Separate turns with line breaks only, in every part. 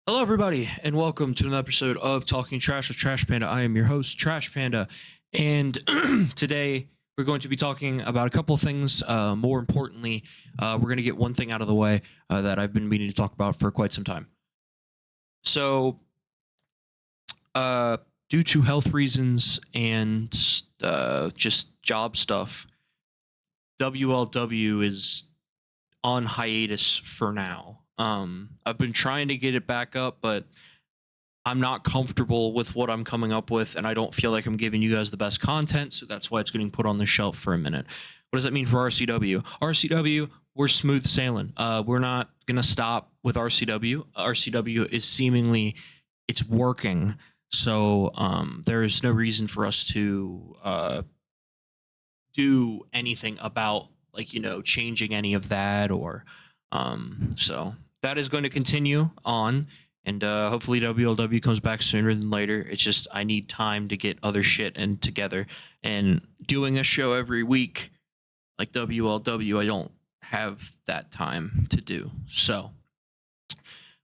Hello, everybody, and welcome to another episode of Talking Trash with Trash Panda. I am your host, Trash Panda, and today we're going to be talking about a couple of things. More importantly, we're going to get one thing out of the way that I've been meaning to talk about for quite some time. So, due to health reasons and just job stuff, WLW is on hiatus for now. I've been trying to get it back up, but I'm not comfortable with what I'm coming up with, and I don't feel like I'm giving you guys the best content, so that's why it's getting put on the shelf for a minute. What does that mean for RCW? RCW, we're smooth sailing. We're not gonna stop with RCW. RCW is seemingly it's working, so there is no reason for us to do anything about changing any of that or so that is going to continue on, and hopefully WLW comes back sooner than later. It's just I need time to get other shit and together, and doing a show every week like WLW, I don't have that time to do. So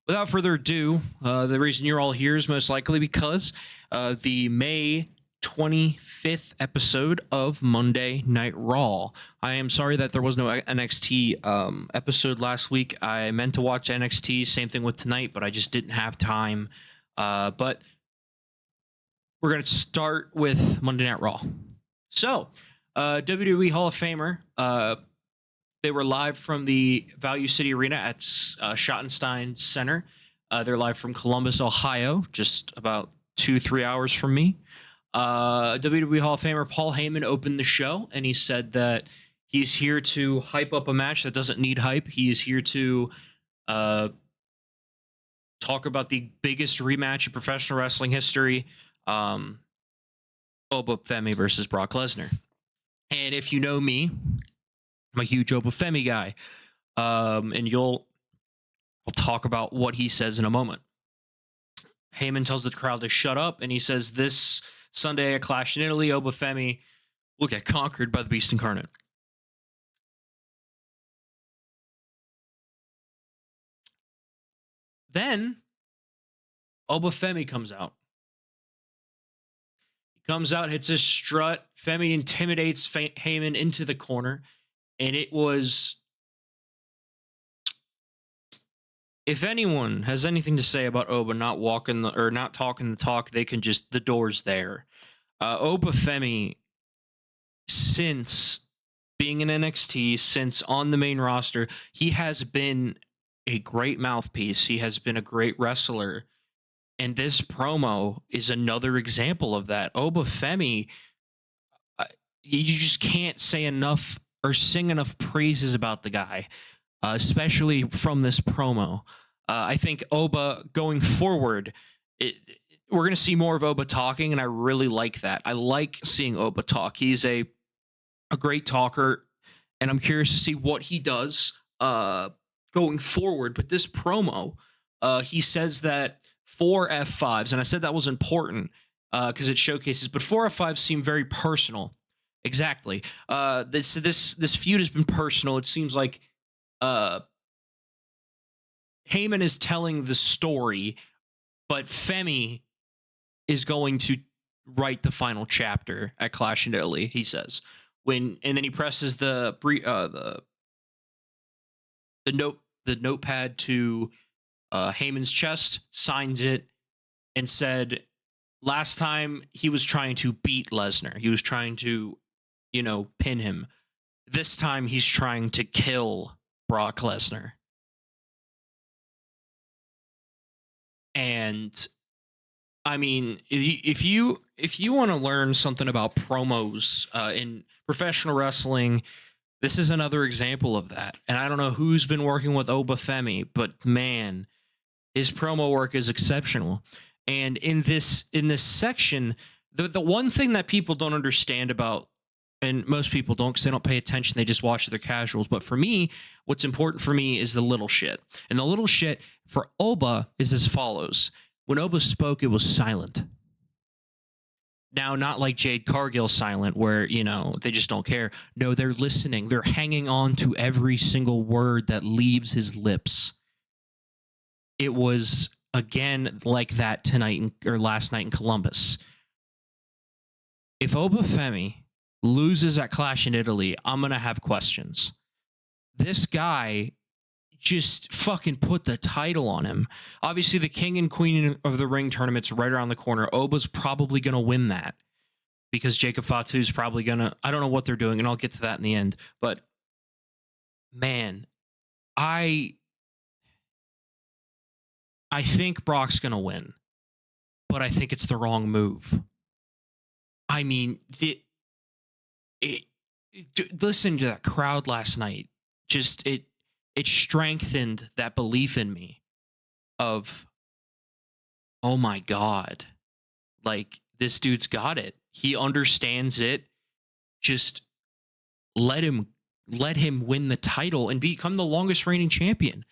without further ado, the reason you're all here is most likely because the May 25th episode of Monday Night Raw. I am sorry that there was no NXT episode last week. I meant to watch NXT, same thing with tonight, but I just didn't have time. But we're going to start with Monday Night Raw. So, WWE Hall of Famer, they were live from the Value City Arena at Schottenstein Center. They're live from Columbus, Ohio, just about 2-3 hours from me. WWE Hall of Famer Paul Heyman opened the show, and he said that he's here to hype up a match that doesn't need hype. He is here to talk about the biggest rematch in professional wrestling history, Oba Femi versus Brock Lesnar. And if you know me, I'm a huge Oba Femi guy, and I'll talk about what he says in a moment. Heyman tells the crowd to shut up, and he says this Sunday at Clash in Italy, Oba Femi will get conquered by the Beast Incarnate. Then Oba Femi comes out. He comes out, hits his strut. Femi intimidates Heyman into the corner, and it was... If anyone has anything to say about Oba not talking the talk, they can just, the door's there. Oba Femi, since being in NXT, since on the main roster, he has been a great mouthpiece. He has been a great wrestler. And this promo is another example of that. Oba Femi, you just can't say enough or sing enough praises about the guy. Especially from this promo. I think Oba going forward, we're going to see more of Oba talking, and I really like that. I like seeing Oba talk. He's a great talker, and I'm curious to see what he does going forward. But this promo, he says that 4 F5s, and I said that was important because it showcases, but 4 F5s seem very personal. Exactly. This feud has been personal. It seems like Heyman is telling the story, but Femi is going to write the final chapter at Clash in Italy. He says and then he presses the notepad to Heyman's chest, signs it, and said, "Last time he was trying to beat Lesnar. He was trying to, pin him. This time he's trying to kill Brock Lesnar." And I mean, if you want to learn something about promos in professional wrestling, this is another example of that. And I don't know who's been working with Oba Femi, but man, his promo work is exceptional. And in this section, the one thing that people don't understand about, and most people don't because they don't pay attention, they just watch their casuals. But for me, what's important for me is the little shit. And the little shit for Oba is as follows. When Oba spoke, it was silent. Now, not like Jade Cargill silent, where, they just don't care. No, they're listening. They're hanging on to every single word that leaves his lips. It was again like that tonight or last night in Columbus. If Obafemi loses at Clash in Italy, I'm going to have questions. This guy just fucking put the title on him. Obviously, the King and Queen of the Ring tournament's right around the corner. Oba's probably going to win that because Jacob Fatu's probably going to. I don't know what they're doing, and I'll get to that in the end. But man, I think Brock's going to win, but I think it's the wrong move. I mean, listen to that crowd last night. Just it strengthened that belief in me of, oh my God, like this dude's got it. He understands it. Just let him win the title and become the longest reigning champion.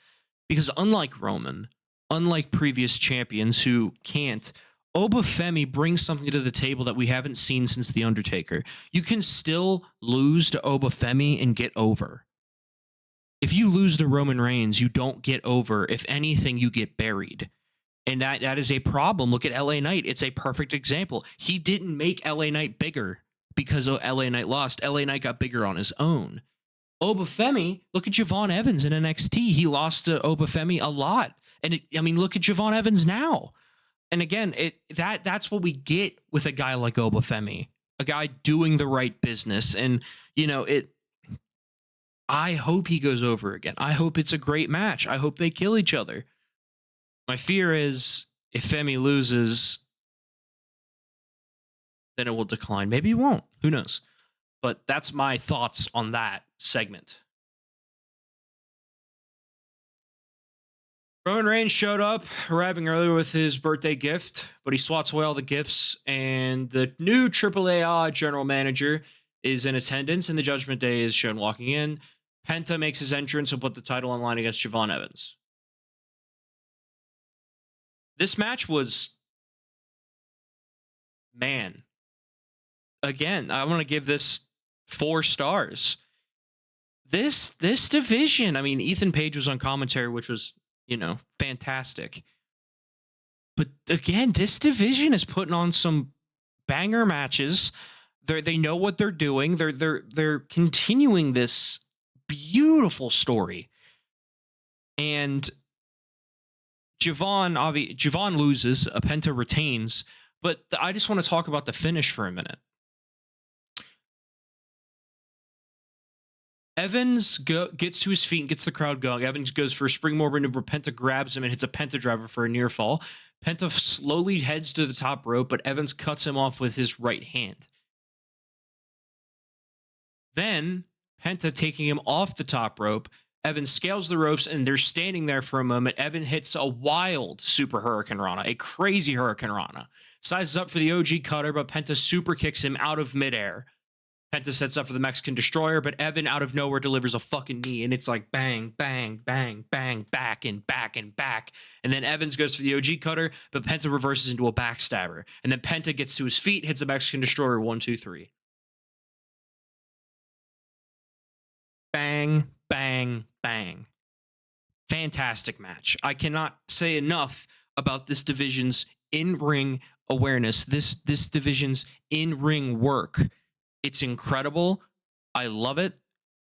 Because unlike Roman, unlike previous champions who can't, Obafemi brings something to the table that we haven't seen since The Undertaker. You can still lose to Obafemi and get over. If you lose to Roman Reigns, you don't get over. If anything, you get buried. And that is a problem. Look at LA Knight. It's a perfect example. He didn't make LA Knight bigger because LA Knight lost. LA Knight got bigger on his own. Obafemi, look at Javon Evans in NXT. He lost to Obafemi a lot. And look at Javon Evans now. And again, that's what we get with a guy like Obafemi, a guy doing the right business. And, I hope he goes over again. I hope it's a great match. I hope they kill each other. My fear is if Femi loses, then it will decline. Maybe it won't. Who knows? But that's my thoughts on that segment. Roman Reigns showed up, arriving earlier with his birthday gift, but he swats away all the gifts, and the new AAA general manager is in attendance, and the Judgment Day is shown walking in. Penta makes his entrance and put the title on line against Javon Evans. This match was, man, again, I want to give this 4 stars. This division, Ethan Page was on commentary, which was, fantastic. But again, this division is putting on some banger matches. They know what they're doing. They're continuing this beautiful story. And Javon loses, Penta retains, but I just want to talk about the finish for a minute. Evans gets to his feet and gets the crowd going. Evans goes for a springboard maneuver. Penta grabs him and hits a Penta driver for a near fall. Penta slowly heads to the top rope, but Evans cuts him off with his right hand. Then, Penta taking him off the top rope, Evans scales the ropes, and they're standing there for a moment. Evan hits a wild super Hurricane Rana, a crazy Hurricane Rana. Sizes up for the OG cutter, but Penta super kicks him out of midair. Penta sets up for the Mexican Destroyer, but Evan out of nowhere delivers a fucking knee, and it's like bang, bang, bang, bang, back and back and back. And then Evans goes for the OG cutter, but Penta reverses into a backstabber. And then Penta gets to his feet, hits a Mexican Destroyer, 1, 2, 3. Bang, bang, bang. Fantastic match. I cannot say enough about this division's in-ring awareness, this division's in-ring work. It's incredible. I love it.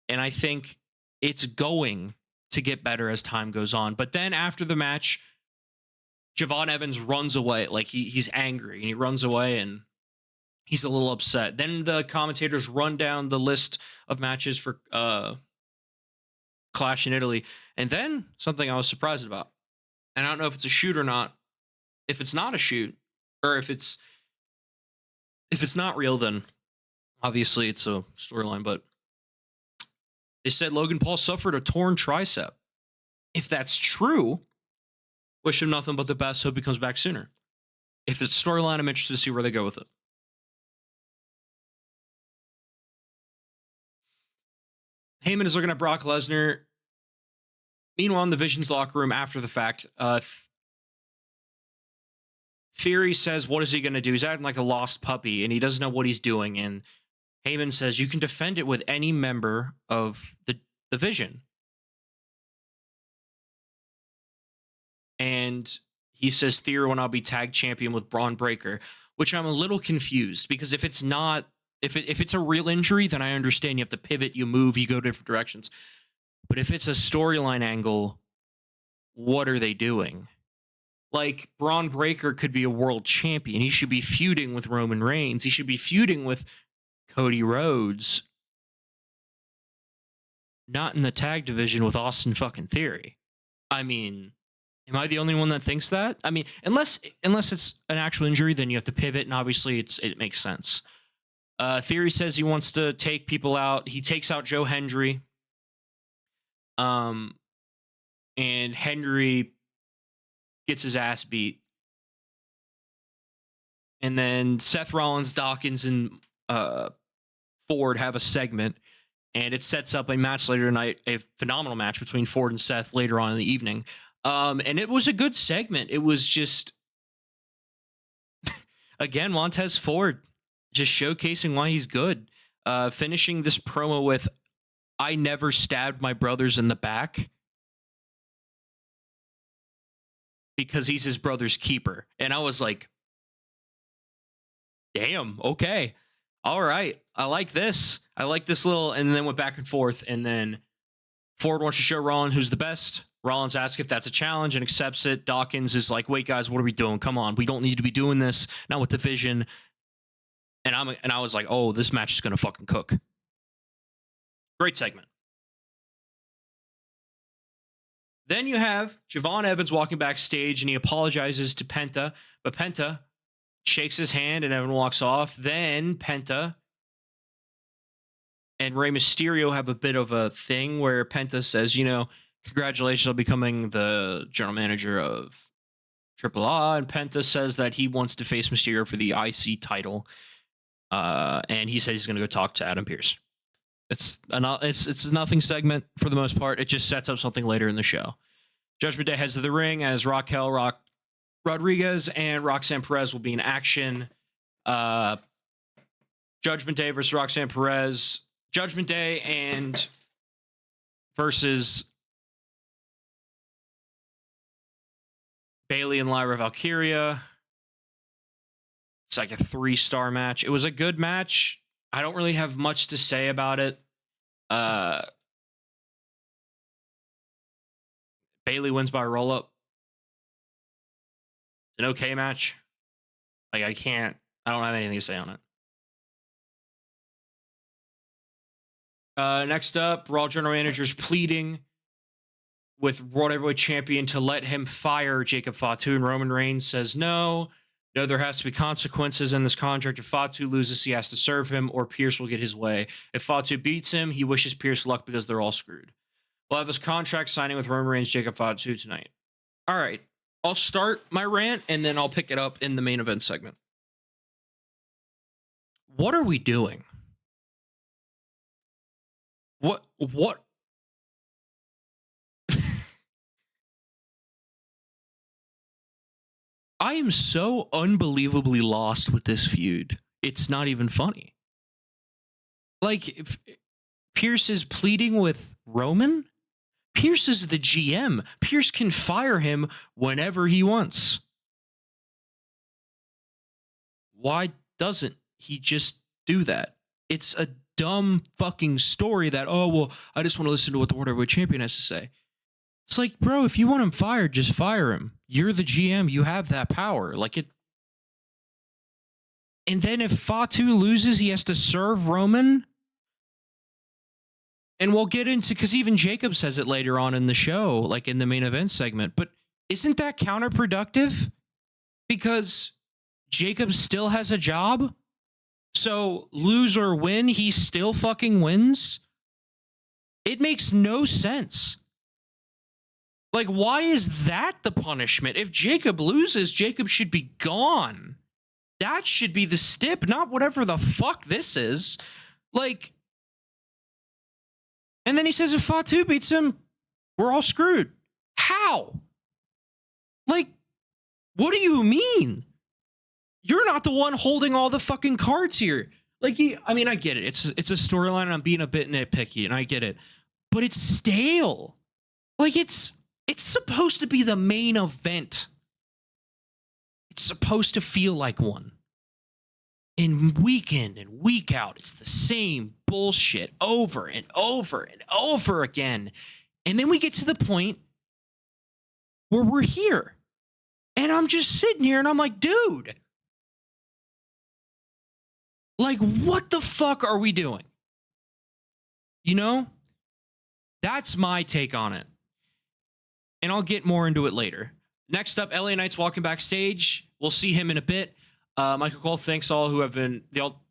And I think it's going to get better as time goes on. But then after the match, Javon Evans runs away. Like he's angry and he runs away and he's a little upset. Then the commentators run down the list of matches for Clash in Italy. And then something I was surprised about. And I don't know if it's a shoot or not. If it's not a shoot, or if it's not real, then obviously it's a storyline, but they said Logan Paul suffered a torn tricep. If that's true, wish him nothing but the best. Hope he comes back sooner. If it's a storyline, I'm interested to see where they go with it. Heyman is looking at Brock Lesnar. Meanwhile, in the Vision's locker room after the fact, Theory says, what is he going to do? He's acting like a lost puppy, and he doesn't know what he's doing. And Heyman says, you can defend it with any member of the Vision. And he says Theory will now be tag champion with Braun Breaker, which I'm a little confused because if it's not, if it's a real injury, then I understand you have to pivot, you move, you go different directions. But if it's a storyline angle, what are they doing? Like, Braun Breaker could be a world champion. He should be feuding with Roman Reigns. He should be feuding with Cody Rhodes. Not in the tag division with Austin fucking Theory. I mean, am I the only one that thinks that? I mean, unless it's an actual injury, then you have to pivot, and obviously it makes sense. Theory says he wants to take people out. He takes out Joe Hendry. And Hendry gets his ass beat. And then Seth Rollins, Dawkins, and Ford have a segment. And it sets up a match later tonight, a phenomenal match between Ford and Seth later on in the evening. And it was a good segment. It was just, again, Montez Ford just showcasing why he's good. Finishing this promo with, "I never stabbed my brothers in the back," because he's his brother's keeper. And I was like, damn, okay. All right. I like this. I like this little, and then went back and forth. And then Ford wants to show Rollins who's the best. Rollins asks if that's a challenge and accepts it. Dawkins is like, "Wait, guys, what are we doing? Come on. We don't need to be doing this. Not with the Vision." And I was like, oh, this match is going to fucking cook. Great segment. Then you have Javon Evans walking backstage, and he apologizes to Penta, but Penta shakes his hand and Evan walks off. Then Penta and Rey Mysterio have a bit of a thing where Penta says, "Congratulations on becoming the general manager of AAA." And Penta says that he wants to face Mysterio for the IC title. And he says he's going to go talk to Adam Pearce. It's a nothing segment for the most part. It just sets up something later in the show. Judgment Day heads to the ring as Raquel Rodriguez and Roxanne Perez will be in action. Judgment Day versus Roxanne Perez. Judgment Day and versus Bayley and Lyra Valkyria. It's like a 3-star match. It was a good match. I don't really have much to say about it. Bayley wins by roll-up. It's an okay match. Like, I don't have anything to say on it. Next up, Raw General Manager's pleading with World Heavyweight Champion to let him fire Jacob Fatu, and Roman Reigns says no, there has to be consequences in this contract. If Fatu loses, he has to serve him, or Pierce will get his way. If Fatu beats him, he wishes Pierce luck because they're all screwed. We'll have this contract signing with Roman Reigns, Jacob Fatu tonight. All right, I'll start my rant, and then I'll pick it up in the main event segment. What are we doing? What? I am so unbelievably lost with this feud. It's not even funny. Like, if Pierce is pleading with Roman. Pierce is the GM. Pierce can fire him whenever he wants. Why doesn't he just do that? It's a dumb fucking story that, oh, well, I just want to listen to what the World Heavyweight Champion has to say. It's like, bro, if you want him fired, just fire him. You're the GM. You have that power. Like it. And then if Fatu loses, he has to serve Roman. And we'll get into, because even Jacob says it later on in the show, like in the main event segment. But isn't that counterproductive? Because Jacob still has a job. So lose or win, he still fucking wins. It makes no sense. Like, why is that the punishment? If Jacob loses, Jacob should be gone. That should be the stip, not whatever the fuck this is. Like, and then he says if Fatu beats him, we're all screwed. How? Like, what do you mean? You're not the one holding all the fucking cards here. Like, I mean, I get it. It's a storyline, and I'm being a bit nitpicky, and I get it. But it's stale. Like, it's supposed to be the main event. It's supposed to feel like one. And week in and week out, it's the same bullshit over and over and over again. And then we get to the point where we're here. And I'm just sitting here and I'm like, dude, like, what the fuck are we doing? You know? That's my take on it. And I'll get more into it later. Next up, LA Knight's walking backstage. We'll see him in a bit. Michael Cole thanks all who have been,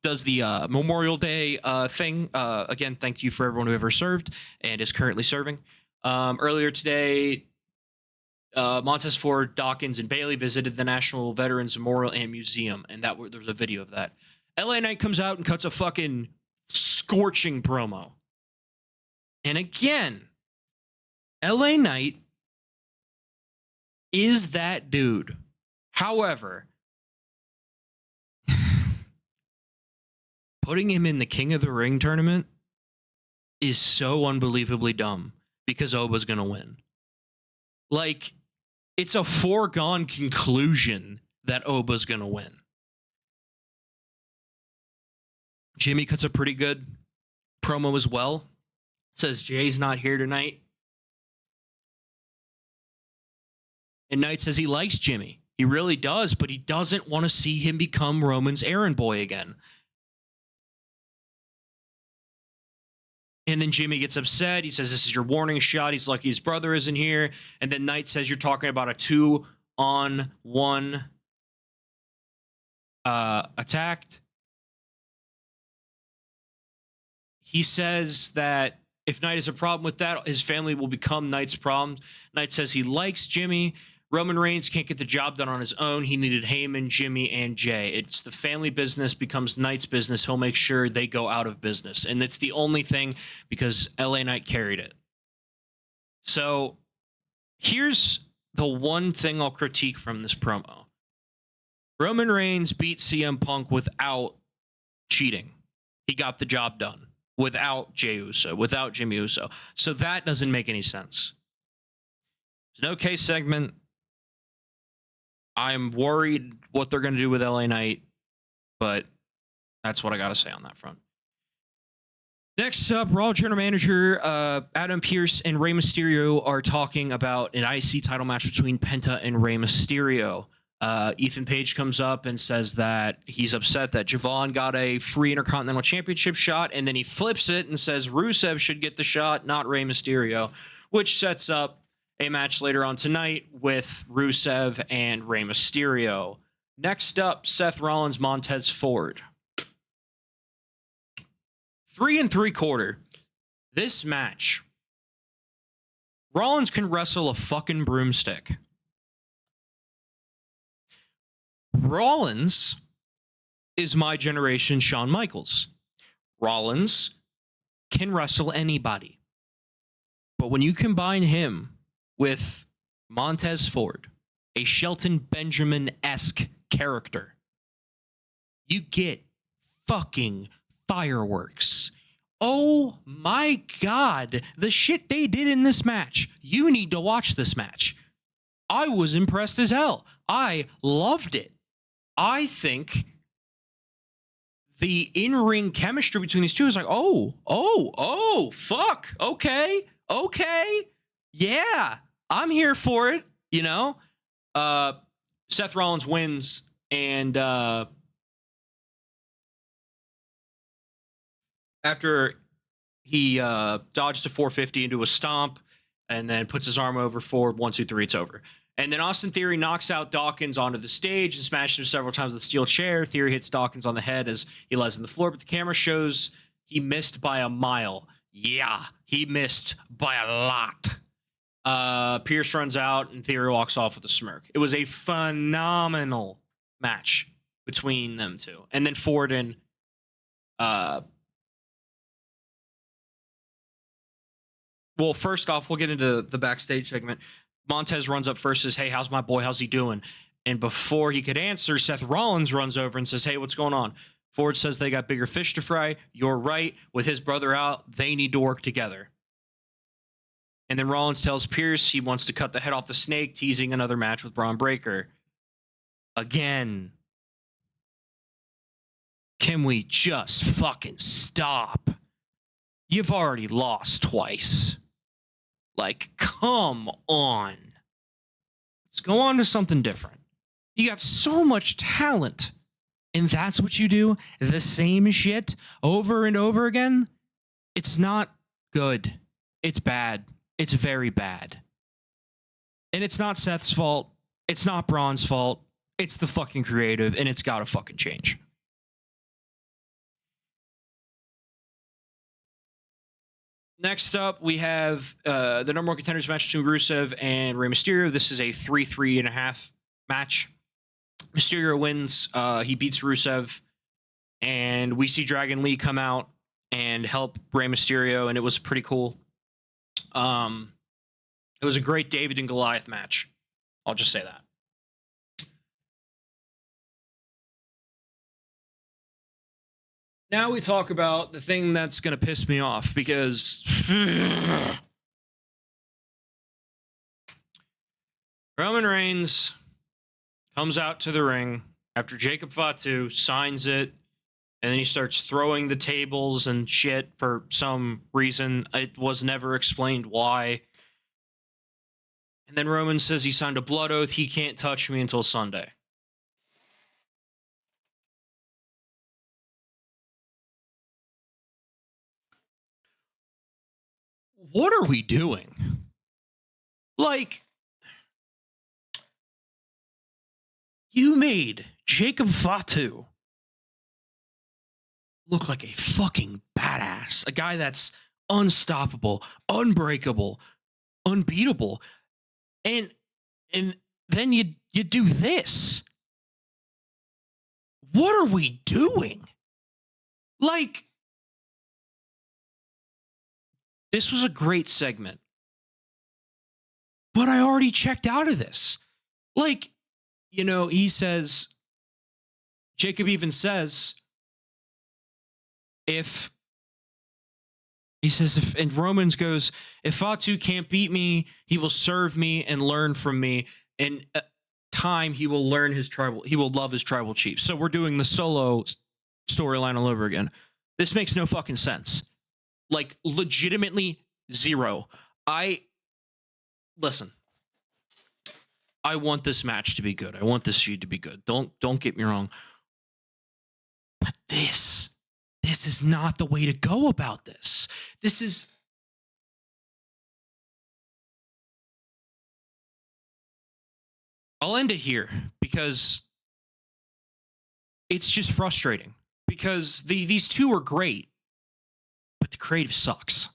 does the Memorial Day thing. Again, thank you for everyone who ever served and is currently serving. Earlier today, Montez Ford, Dawkins, and Bailey visited the National Veterans Memorial and Museum, and there's a video of that. LA Knight comes out and cuts a fucking scorching promo. And again, LA Knight is that dude. However, putting him in the King of the Ring tournament is so unbelievably dumb because Oba's going to win. Like, it's a foregone conclusion that Oba's going to win. Jimmy cuts a pretty good promo as well. Says Jay's not here tonight. And Knight says he likes Jimmy. He really does, but he doesn't want to see him become Roman's errand boy again. And then Jimmy gets upset. He says, this is your warning shot. He's lucky his brother isn't here. And then Knight says, you're talking about a 2-on-1 attacked. He says that if Knight has a problem with that, his family will become Knight's problem. Knight says he likes Jimmy. Roman Reigns can't get the job done on his own. He needed Heyman, Jimmy, and Jay. It's the family business becomes Knight's business. He'll make sure they go out of business. And it's the only thing because LA Knight carried it. So here's the one thing I'll critique from this promo. Roman Reigns beat CM Punk without cheating. He got the job done without Jey Uso, without Jimmy Uso. So that doesn't make any sense. There's no case segment. I'm worried what they're going to do with LA Knight, but that's what I got to say on that front. Next up, Raw General Manager Adam Pearce and Rey Mysterio are talking about an IC title match between Penta and Rey Mysterio. Ethan Page comes up and says that he's upset that Javon got a free Intercontinental Championship shot, and then he flips it and says Rusev should get the shot, not Rey Mysterio, which sets up a match later on tonight with Rusev and Rey Mysterio. Next up, Seth Rollins, Montez Ford. 3 3/4. This match, Rollins can wrestle a fucking broomstick. Rollins is my generation Shawn Michaels. Rollins can wrestle anybody. But when you combine him with Montez Ford, a Shelton Benjamin-esque character, you get fucking fireworks. Oh my God, the shit they did in this match. You need to watch this match. I was impressed as hell. I loved it. I think the in-ring chemistry between these two is like, oh, fuck, okay, yeah, I'm here for it, you know? Seth Rollins wins, and after he dodged a 450 into a stomp and then puts his arm over Ford, 1, 2, 3, it's over. And then Austin Theory knocks out Dawkins onto the stage and smashes him several times with a steel chair. Theory hits Dawkins on the head as he lies on the floor, but the camera shows he missed by a mile. Yeah, he missed by a lot. Pierce runs out and Theory walks off with a smirk. It was a phenomenal match between them two. And then Ford and well, first off, we'll get into the backstage segment. Montez runs up first, says, hey, how's my boy? How's he doing? And before he could answer, Seth Rollins runs over and says, hey, what's going on? Ford says they got bigger fish to fry. You're right. With his brother out, they need to work together. And then Rollins tells Pierce he wants to cut the head off the snake, teasing another match with Braun Breaker. Again. Can we just fucking stop? You've already lost twice. Like, come on. Let's go on to something different. You got so much talent, and that's what you do? The same shit over and over again? It's not good. It's bad. It's very bad. And it's not Seth's fault. It's not Braun's fault. It's the fucking creative, and it's gotta fucking change. Next up, we have the number one contenders match between Rusev and Rey Mysterio. This is a 3.5 match. Mysterio wins. He beats Rusev. And we see Dragon Lee come out and help Rey Mysterio, and it was pretty cool. It was a great David and Goliath match. I'll just say that. Now we talk about the thing that's going to piss me off because Roman Reigns comes out to the ring after Jacob Fatu signs it, and then he starts throwing the tables and shit for some reason. It was never explained why. And then Roman says he signed a blood oath. He can't touch me until Sunday. What are we doing? Like, you made Jacob Fatu look like a fucking badass. A guy that's unstoppable, unbreakable, unbeatable. And then you do this. What are we doing? Like, this was a great segment, but I already checked out of this. Like, you know, he says, Jacob even says, and Romans goes, if Fatu can't beat me, he will serve me and learn from me. And time, he will love his tribal chief. So we're doing the solo storyline all over again. This makes no fucking sense. Like, legitimately zero. Listen. I want this match to be good. I want this feud to be good. Don't get me wrong. But this is not the way to go about this. I'll end it here because it's just frustrating. Because these two are great, but the creative sucks.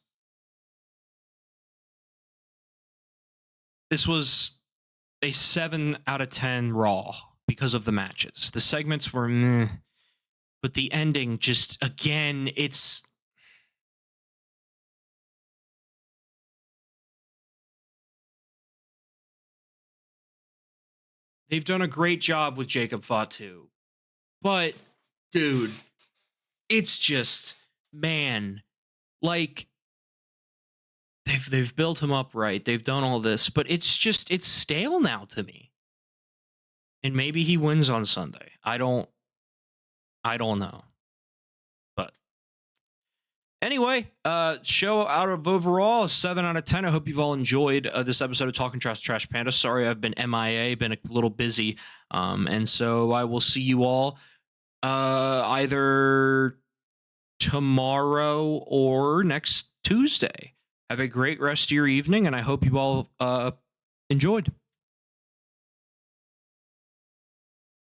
This was a 7 out of 10 Raw because of the matches. The segments were meh, but the ending just, again, it's... They've done a great job with Jacob Fatu. But, dude, it's just, man, like, they've built him up right. They've done all this, but it's stale now to me. And maybe he wins on Sunday. I don't know. But anyway, show out of overall 7 out of 10. I hope you've all enjoyed this episode of Talking Trash Panda. Sorry, I've been MIA, been a little busy. And so I will see you all either tomorrow or next Tuesday. Have a great rest of your evening, and I hope you all enjoyed.